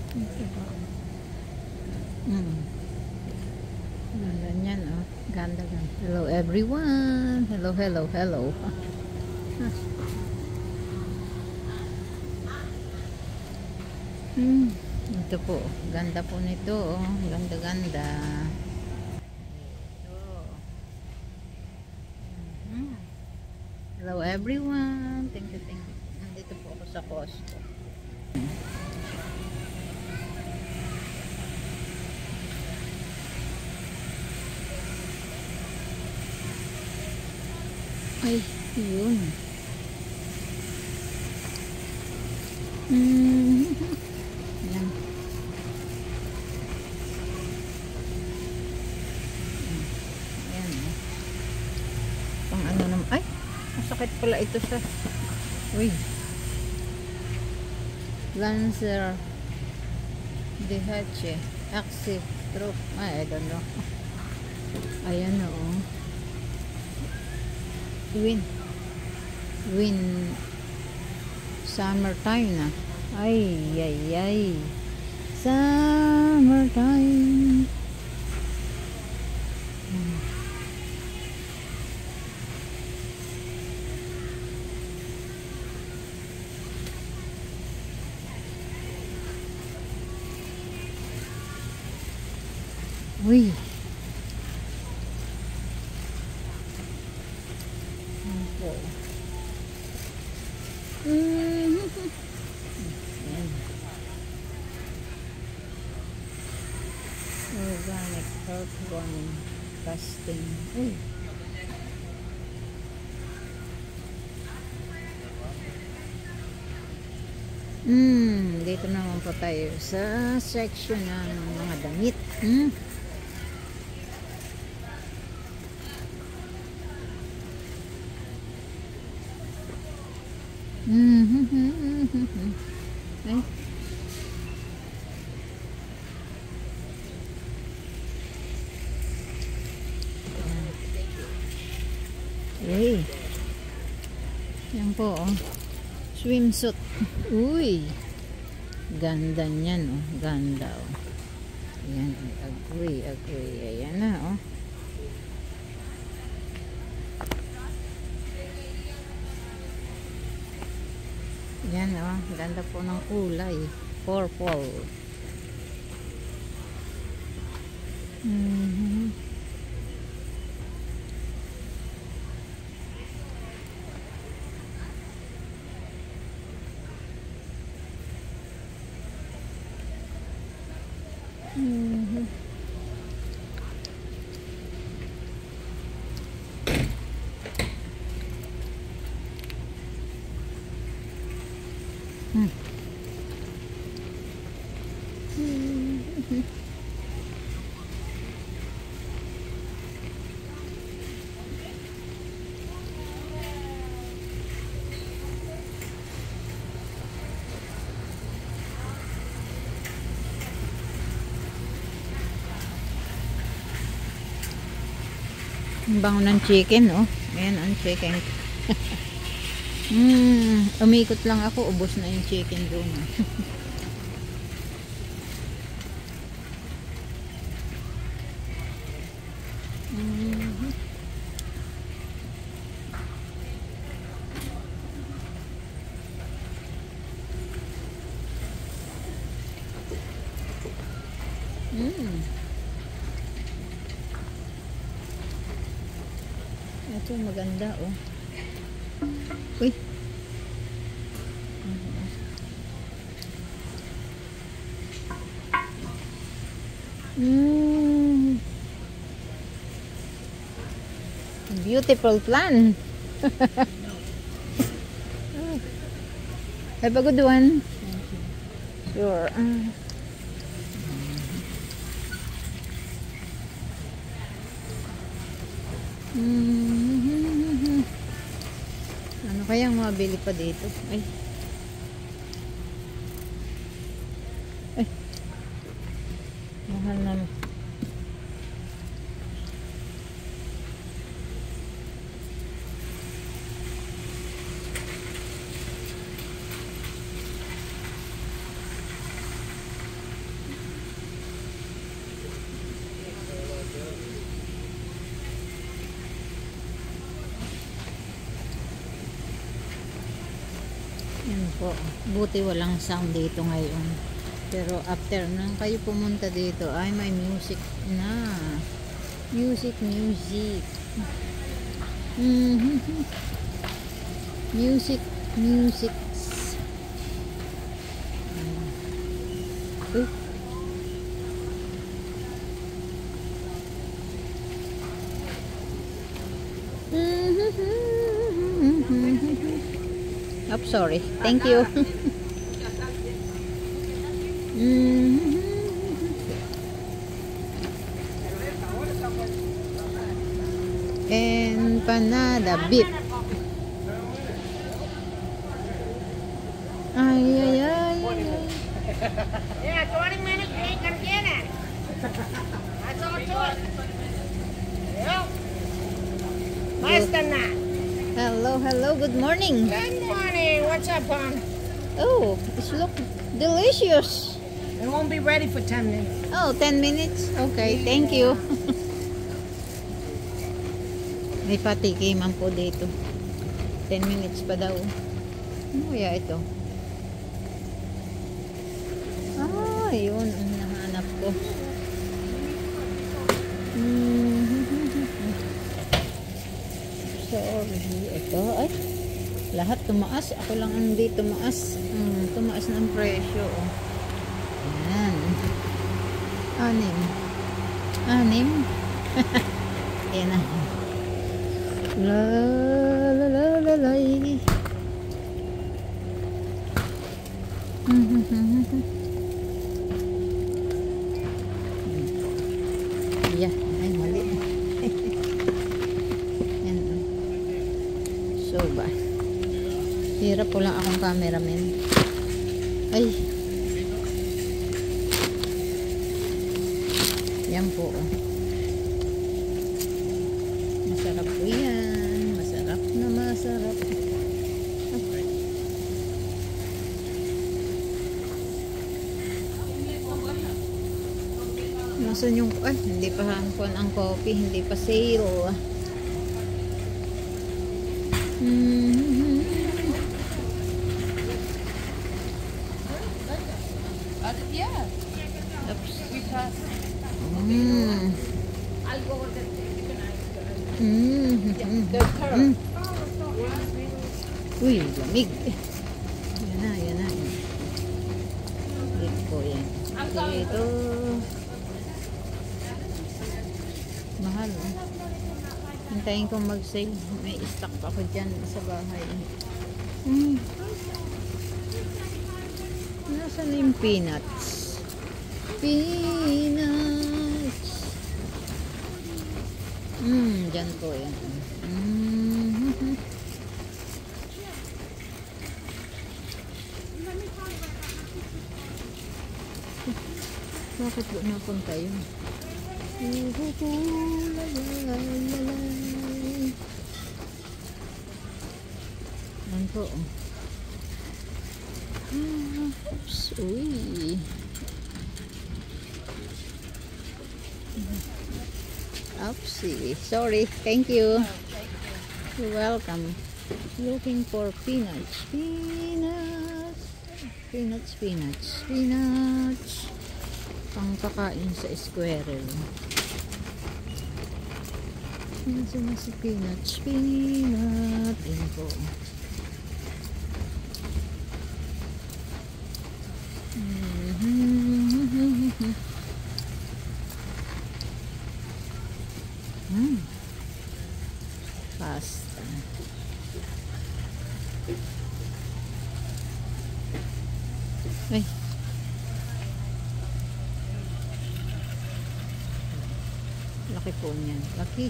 Ito ba? Ganda niyan, oh. Ganda, ganda. Hello everyone. Hello, hello, hello. Ito po. Ganda po nito, oh. Ganda, ganda. Ito. Hello everyone. Thank you, thank you. Nandito po ako sa Costco. Ay, yun. Yan. Yan. Pang ano naman. Ay, masakit pala ito sa... Uy. Lancer DH Axi Troop. Ay, I don't know. Ayan, oo. Win summertime na. Ay, ay, ay. Summertime. Uy. Okay. Organic heartwarming casting. Uy. Dito naman po tayo sa section ng mga damit. Ay. Hey. Yan po, oh. Swimsuit. Uy. Ganda niyan, oh. Ganda, oh. Yan, agree, agree. Ayan na, oh. Yan, oh. Ganda po ng kulay. Purple. Ang bango ng chicken, oh. Ayan ang chicken. Umikot lang ako, ubos na yung chicken doon. Ito maganda, oh. Uy. Beautiful plan. Have a good one. Sure. Ano kayang mabili pa dito? Ay. Ay. Mahal naman. po. Buti walang sound dito ngayon. Pero after nang kayo pumunta dito, ay may music na. Music. Music. Oh, sorry. Thank you. Empanada beef. Ay. Yeah, 20 minutes, you ain't gonna get it. That's all to it. Yep. Less than that. Hello, good morning. Good morning. What's up, hon? Oh, it looks delicious. It won't be ready for 10 minutes. Oh, 10 minutes? Okay, thank you. May patikiman po dito. 10 minutes pa daw. Ano kaya ito? Ah, yun ang nahanap ko. Sorry. Ito, ay. Lahat tumaas. Ako lang ang hindi tumaas. Tumaas ng presyo. Oh. Ayan. 6. Ayan na. La. Yeah, ay mali. Ayan. So ba? Hirap po lang akong cameraman. Ay. Yan po. Masarap po yan. Masarap na masarap. Nasaan yung, ay, hindi pa hangkon ang coffee. Hindi pa sale. Yeah. Oops. We passed. I'll go with it. The curve. Uy, lamig. Yan na. Dito po yan. Dito. Mahal. Hintayin kong mag-sale. May stock ako dyan sa bahay. Nasaan na yung peanuts? Dyan po yan. Bakit po napunta yun? Yan po. Oops. Uy. Oopsie. Sorry. Thank you. You're welcome. Looking for peanuts. Peanuts. Pangkakain sa squirrel. Nasaan na si peanuts? Yan po. Pasta. Ay. Laki po niyan. Laki.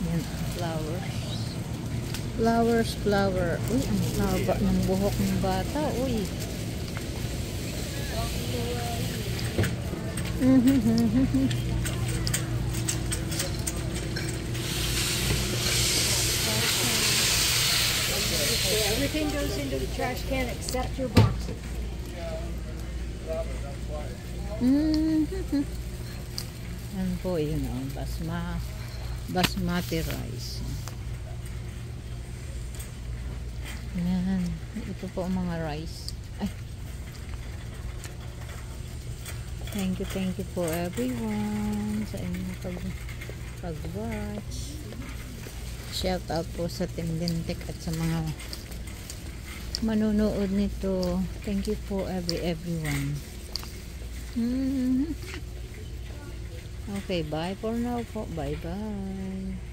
Yan, flower. Uy, ang haba ng buhok ng bata. Uy. Everything goes into the trash can except your boxes. Yan po, yun o. Basma. basmati rice. Yan. Ito po ang mga rice. Ay. Thank you po everyone sa inyong pag-watch. Shout out po sa Team Lintek at sa mga manonood nito. Thank you po everyone. Okay, bye for now po. Bye bye.